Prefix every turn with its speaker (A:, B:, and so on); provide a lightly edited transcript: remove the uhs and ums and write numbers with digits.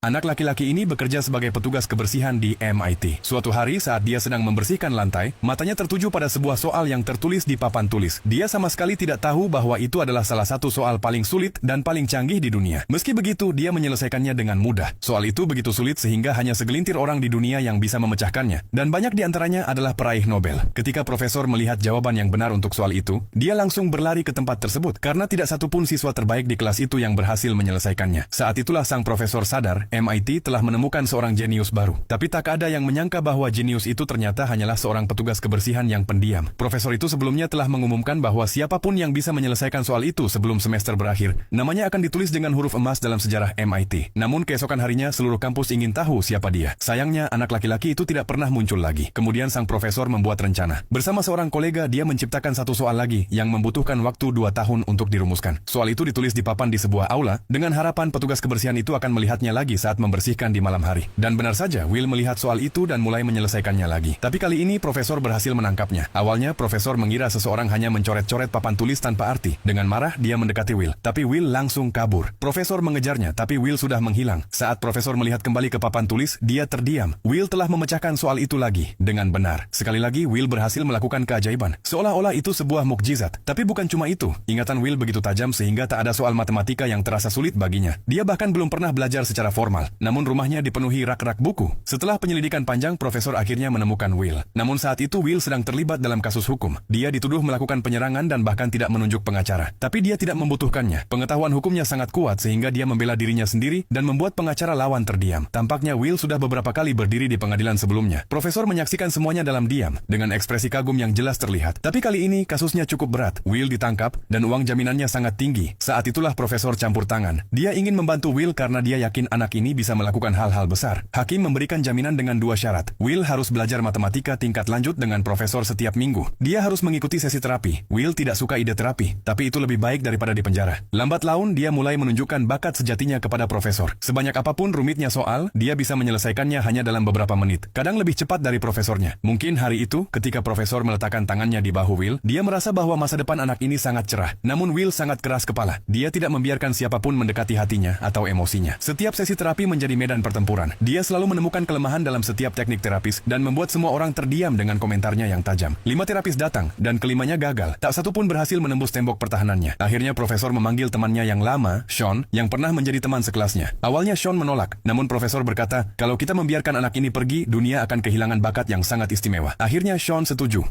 A: Anak laki-laki ini bekerja sebagai petugas kebersihan di MIT. Suatu hari saat dia sedang membersihkan lantai, matanya tertuju pada sebuah soal yang tertulis di papan tulis. Dia sama sekali tidak tahu bahwa itu adalah salah satu soal paling sulit dan paling canggih di dunia. Meski begitu, dia menyelesaikannya dengan mudah. Soal itu begitu sulit sehingga hanya segelintir orang di dunia yang bisa memecahkannya. Dan banyak di antaranya adalah peraih Nobel. Ketika profesor melihat jawaban yang benar untuk soal itu, dia langsung berlari ke tempat tersebut karena tidak satupun siswa terbaik di kelas itu yang berhasil menyelesaikannya. Saat itulah sang profesor sadar, MIT telah menemukan seorang jenius baru. Tapi tak ada yang menyangka bahwa jenius itu ternyata hanyalah seorang petugas kebersihan yang pendiam. Profesor itu sebelumnya telah mengumumkan bahwa siapapun yang bisa menyelesaikan soal itu sebelum semester berakhir, namanya akan ditulis dengan huruf emas dalam sejarah MIT. Namun keesokan harinya seluruh kampus ingin tahu siapa dia. Sayangnya anak laki-laki itu tidak pernah muncul lagi. Kemudian sang profesor membuat rencana. Bersama seorang kolega dia menciptakan satu soal lagi yang membutuhkan waktu 2 tahun untuk dirumuskan. Soal itu ditulis di papan di sebuah aula dengan harapan petugas kebersihan itu akan melihatnya lagi saat membersihkan di malam hari. Dan benar saja, Will melihat soal itu dan mulai menyelesaikannya lagi. Tapi kali ini profesor berhasil menangkapnya. Awalnya profesor mengira seseorang hanya mencoret-coret papan tulis tanpa arti. Dengan marah, dia mendekati Will. Tapi Will langsung kabur. Profesor mengejarnya, tapi Will sudah menghilang. Saat profesor melihat kembali ke papan tulis, dia terdiam. Will telah memecahkan soal itu lagi dengan benar. Sekali lagi, Will berhasil melakukan keajaiban. Seolah-olah itu sebuah mukjizat. Tapi bukan cuma itu. Ingatan Will begitu tajam sehingga tak ada soal matematika yang terasa sulit baginya. Dia bahkan belum pernah belajar secara formal. Namun rumahnya dipenuhi rak-rak buku. Setelah penyelidikan panjang, profesor akhirnya menemukan Will. Namun saat itu Will sedang terlibat dalam kasus hukum. Dia dituduh melakukan penyerangan dan bahkan tidak menunjuk pengacara. Tapi dia tidak membutuhkannya. Pengetahuan hukumnya sangat kuat sehingga dia membela dirinya sendiri dan membuat pengacara lawan terdiam. Tampaknya Will sudah beberapa kali berdiri di pengadilan sebelumnya. Profesor menyaksikan semuanya dalam diam, dengan ekspresi kagum yang jelas terlihat. Tapi kali ini kasusnya cukup berat. Will ditangkap dan uang jaminannya sangat tinggi. Saat itulah profesor campur tangan. Dia ingin membantu Will karena dia yakin anak ini bisa melakukan hal-hal besar. Hakim memberikan jaminan dengan 2 syarat. Will harus belajar matematika tingkat lanjut dengan profesor setiap minggu. Dia harus mengikuti sesi terapi. Will tidak suka ide terapi, tapi itu lebih baik daripada di penjara. Lambat laun, dia mulai menunjukkan bakat sejatinya kepada profesor. Sebanyak apapun rumitnya soal, dia bisa menyelesaikannya hanya dalam beberapa menit. Kadang lebih cepat dari profesornya. Mungkin hari itu, ketika profesor meletakkan tangannya di bahu Will, dia merasa bahwa masa depan anak ini sangat cerah. Namun Will sangat keras kepala. Dia tidak membiarkan siapapun mendekati hatinya atau emosinya. Setiap sesi terapi menjadi medan pertempuran. Dia selalu menemukan kelemahan dalam setiap teknik terapis dan membuat semua orang terdiam dengan komentarnya yang tajam. 5 terapis datang dan kelimanya gagal. Tak satu pun berhasil menembus tembok pertahanannya. Akhirnya profesor memanggil temannya yang lama, Sean, yang pernah menjadi teman sekelasnya. Awalnya Sean menolak, namun profesor berkata, kalau kita membiarkan anak ini pergi, dunia akan kehilangan bakat yang sangat istimewa. Akhirnya Sean setuju.